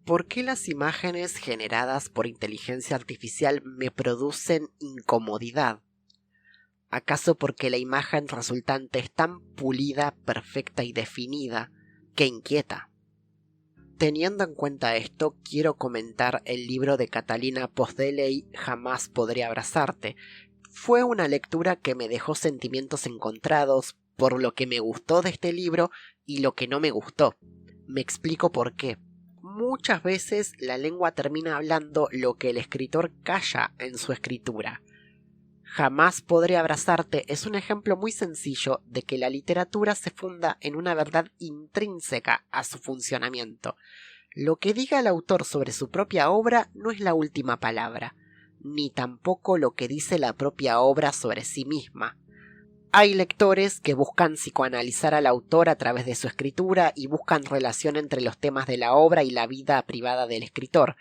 ¿Por qué las imágenes generadas por inteligencia artificial me producen incomodidad? ¿Acaso porque la imagen resultante es tan pulida, perfecta y definida que inquieta? Teniendo en cuenta esto, quiero comentar el libro de Catalina Pozdéley, Jamás podré abrazarte. Fue una lectura que me dejó sentimientos encontrados por lo que me gustó de este libro y lo que no me gustó. Me explico por qué. Muchas veces la lengua termina hablando lo que el escritor calla en su escritura. Jamás podré abrazarte es un ejemplo muy sencillo de que la literatura se funda en una verdad intrínseca a su funcionamiento. Lo que diga el autor sobre su propia obra no es la última palabra, ni tampoco lo que dice la propia obra sobre sí misma. Hay lectores que buscan psicoanalizar al autor a través de su escritura y buscan relación entre los temas de la obra y la vida privada del escritor.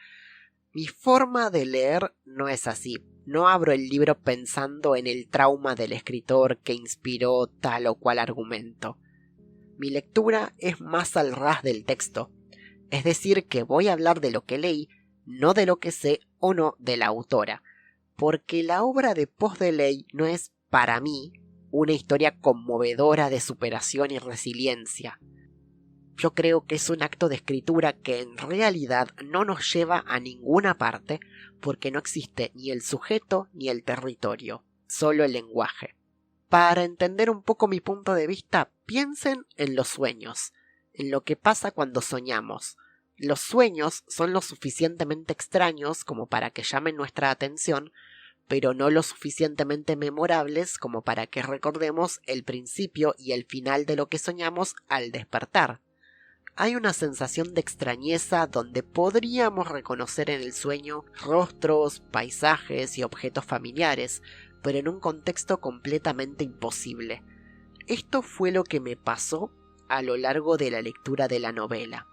Mi forma de leer no es así. No abro el libro pensando en el trauma del escritor que inspiró tal o cual argumento. Mi lectura es más al ras del texto, es decir, que voy a hablar de lo que leí, no de lo que sé o no de la autora, porque la obra de Pozdéley no es, para mí, una historia conmovedora de superación y resiliencia. Yo creo que es un acto de escritura que en realidad no nos lleva a ninguna parte porque no existe ni el sujeto ni el territorio, solo el lenguaje. Para entender un poco mi punto de vista, piensen en los sueños, en lo que pasa cuando soñamos. Los sueños son lo suficientemente extraños como para que llamen nuestra atención, pero no lo suficientemente memorables como para que recordemos el principio y el final de lo que soñamos al despertar. Hay una sensación de extrañeza donde podríamos reconocer en el sueño rostros, paisajes y objetos familiares, pero en un contexto completamente imposible. Esto fue lo que me pasó a lo largo de la lectura de la novela.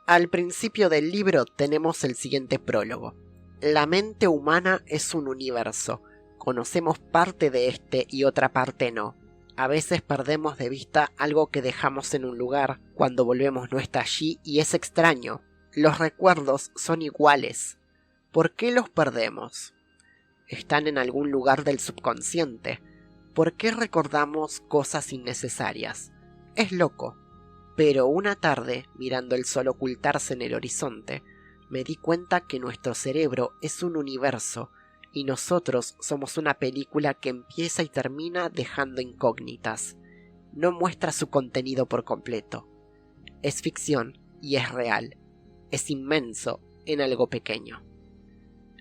Al principio del libro tenemos el siguiente prólogo. La mente humana es un universo. Conocemos parte de este y otra parte no. A veces perdemos de vista algo que dejamos en un lugar, cuando volvemos no está allí y es extraño. Los recuerdos son iguales. ¿Por qué los perdemos? Están en algún lugar del subconsciente. ¿Por qué recordamos cosas innecesarias? Es loco. Pero una tarde, mirando el sol ocultarse en el horizonte, me di cuenta que nuestro cerebro es un universo y nosotros somos una película que empieza y termina dejando incógnitas. No muestra su contenido por completo. Es ficción y es real. Es inmenso en algo pequeño.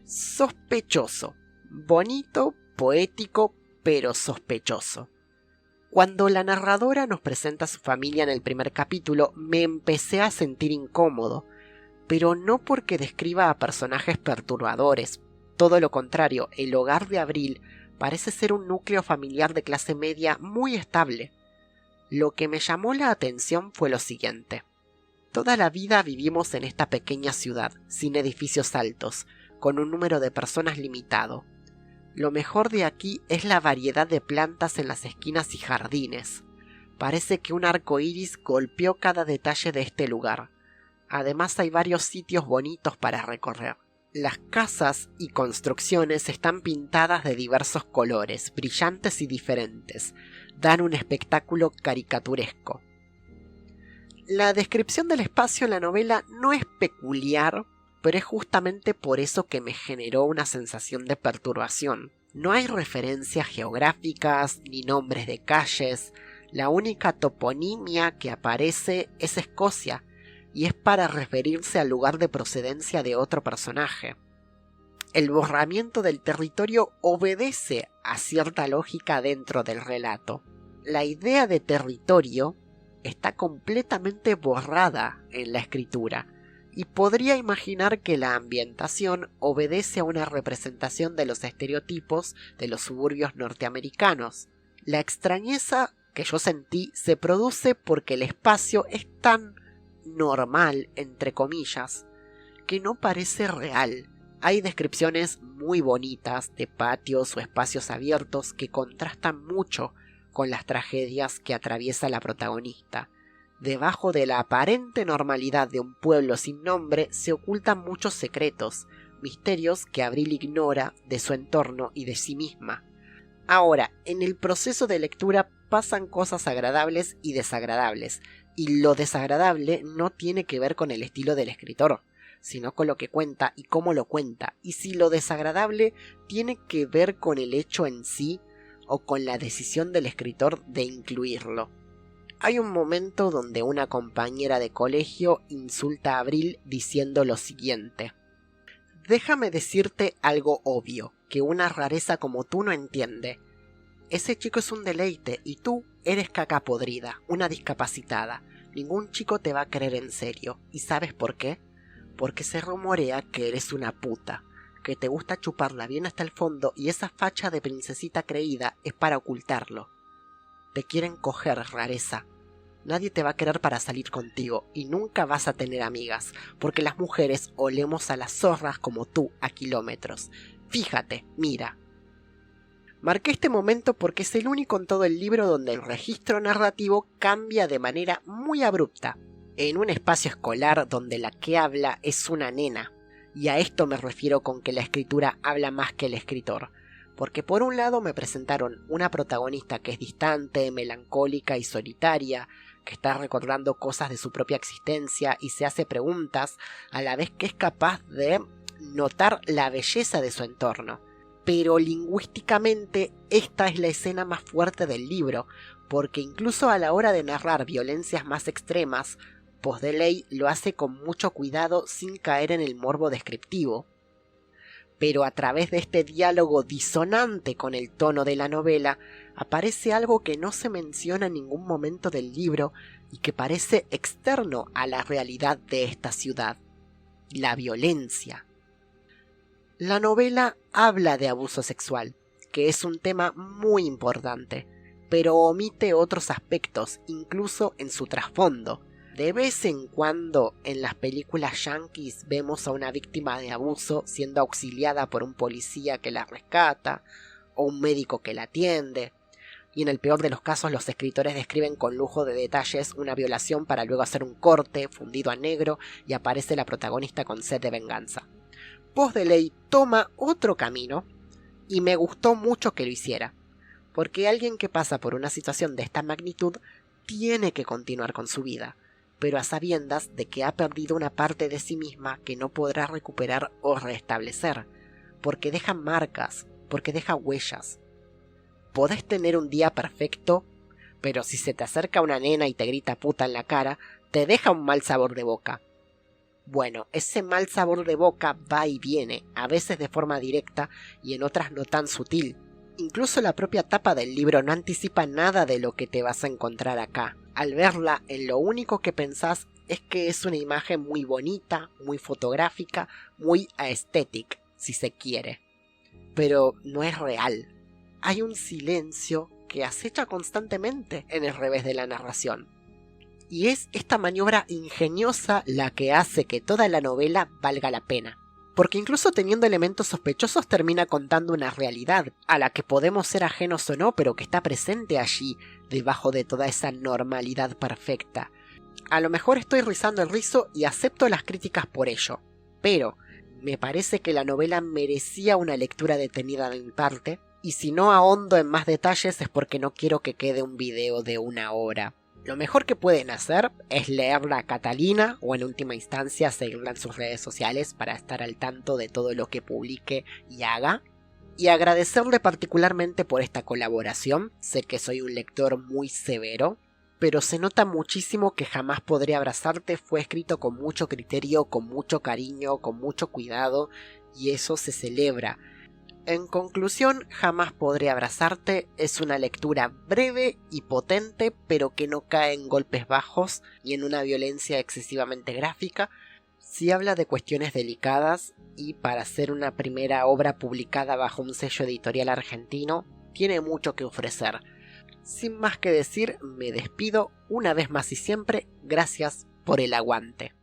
Sospechoso. Bonito, poético, pero sospechoso. Cuando la narradora nos presenta a su familia en el primer capítulo, me empecé a sentir incómodo, pero no porque describa a personajes perturbadores. Todo lo contrario, el hogar de Abril parece ser un núcleo familiar de clase media muy estable. Lo que me llamó la atención fue lo siguiente. Toda la vida vivimos en esta pequeña ciudad, sin edificios altos, con un número de personas limitado. Lo mejor de aquí es la variedad de plantas en las esquinas y jardines. Parece que un arco iris golpeó cada detalle de este lugar. Además hay varios sitios bonitos para recorrer. Las casas y construcciones están pintadas de diversos colores, brillantes y diferentes. Dan un espectáculo caricaturesco. La descripción del espacio en la novela no es peculiar, pero es justamente por eso que me generó una sensación de perturbación. No hay referencias geográficas ni nombres de calles. La única toponimia que aparece es Escocia, y es para referirse al lugar de procedencia de otro personaje. El borramiento del territorio obedece a cierta lógica dentro del relato. La idea de territorio está completamente borrada en la escritura, y podría imaginar que la ambientación obedece a una representación de los estereotipos de los suburbios norteamericanos. La extrañeza que yo sentí se produce porque el espacio es tan normal, entre comillas, que no parece real. Hay descripciones muy bonitas de patios o espacios abiertos que contrastan mucho con las tragedias que atraviesa la protagonista. Debajo de la aparente normalidad de un pueblo sin nombre se ocultan muchos secretos, misterios que Abril ignora de su entorno y de sí misma. Ahora, en el proceso de lectura pasan cosas agradables y desagradables, y lo desagradable no tiene que ver con el estilo del escritor, sino con lo que cuenta y cómo lo cuenta, y si lo desagradable tiene que ver con el hecho en sí o con la decisión del escritor de incluirlo. Hay un momento donde una compañera de colegio insulta a Abril diciendo lo siguiente: déjame decirte algo obvio, que una rareza como tú no entiende. Ese chico es un deleite y tú eres caca podrida, una discapacitada. Ningún chico te va a querer en serio. ¿Y sabes por qué? Porque se rumorea que eres una puta, que te gusta chuparla bien hasta el fondo y esa facha de princesita creída es para ocultarlo. Te quieren coger, rareza. Nadie te va a querer para salir contigo y nunca vas a tener amigas, porque las mujeres olemos a las zorras como tú a kilómetros. Fíjate, mira. Marqué este momento porque es el único en todo el libro donde el registro narrativo cambia de manera muy abrupta, en un espacio escolar donde la que habla es una nena, y a esto me refiero con que la escritura habla más que el escritor, porque por un lado me presentaron una protagonista que es distante, melancólica y solitaria, que está recordando cosas de su propia existencia y se hace preguntas, a la vez que es capaz de notar la belleza de su entorno. Pero lingüísticamente esta es la escena más fuerte del libro, porque incluso a la hora de narrar violencias más extremas, Postdeley lo hace con mucho cuidado sin caer en el morbo descriptivo. Pero a través de este diálogo disonante con el tono de la novela, aparece algo que no se menciona en ningún momento del libro y que parece externo a la realidad de esta ciudad: la violencia. La novela habla de abuso sexual, que es un tema muy importante, pero omite otros aspectos, incluso en su trasfondo. De vez en cuando en las películas yanquis vemos a una víctima de abuso siendo auxiliada por un policía que la rescata, o un médico que la atiende, y en el peor de los casos los escritores describen con lujo de detalles una violación para luego hacer un corte fundido a negro y aparece la protagonista con sed de venganza. Postdeley toma otro camino y me gustó mucho que lo hiciera, porque alguien que pasa por una situación de esta magnitud tiene que continuar con su vida, pero a sabiendas de que ha perdido una parte de sí misma que no podrá recuperar o restablecer, porque deja marcas, porque deja huellas. Podés tener un día perfecto, pero si se te acerca una nena y te grita puta en la cara, te deja un mal sabor de boca. Bueno, ese mal sabor de boca va y viene, a veces de forma directa y en otras no tan sutil. Incluso la propia tapa del libro no anticipa nada de lo que te vas a encontrar acá. Al verla, en lo único que pensás es que es una imagen muy bonita, muy fotográfica, muy aesthetic, si se quiere. Pero no es real. Hay un silencio que acecha constantemente en el revés de la narración. Y es esta maniobra ingeniosa la que hace que toda la novela valga la pena. Porque incluso teniendo elementos sospechosos termina contando una realidad, a la que podemos ser ajenos o no, pero que está presente allí, debajo de toda esa normalidad perfecta. A lo mejor estoy rizando el rizo y acepto las críticas por ello, pero me parece que la novela merecía una lectura detenida de mi parte, y si no ahondo en más detalles es porque no quiero que quede un video de 1 hora. Lo mejor que pueden hacer es leerla a Catalina o en última instancia seguirla en sus redes sociales para estar al tanto de todo lo que publique y haga. Y agradecerle particularmente por esta colaboración. Sé que soy un lector muy severo, pero se nota muchísimo que Jamás podré abrazarte fue escrito con mucho criterio, con mucho cariño, con mucho cuidado, y eso se celebra. En conclusión, Jamás podré abrazarte es una lectura breve y potente, pero que no cae en golpes bajos y en una violencia excesivamente gráfica. Sí habla de cuestiones delicadas y para ser una primera obra publicada bajo un sello editorial argentino, tiene mucho que ofrecer. Sin más que decir, me despido una vez más y siempre. Gracias por el aguante.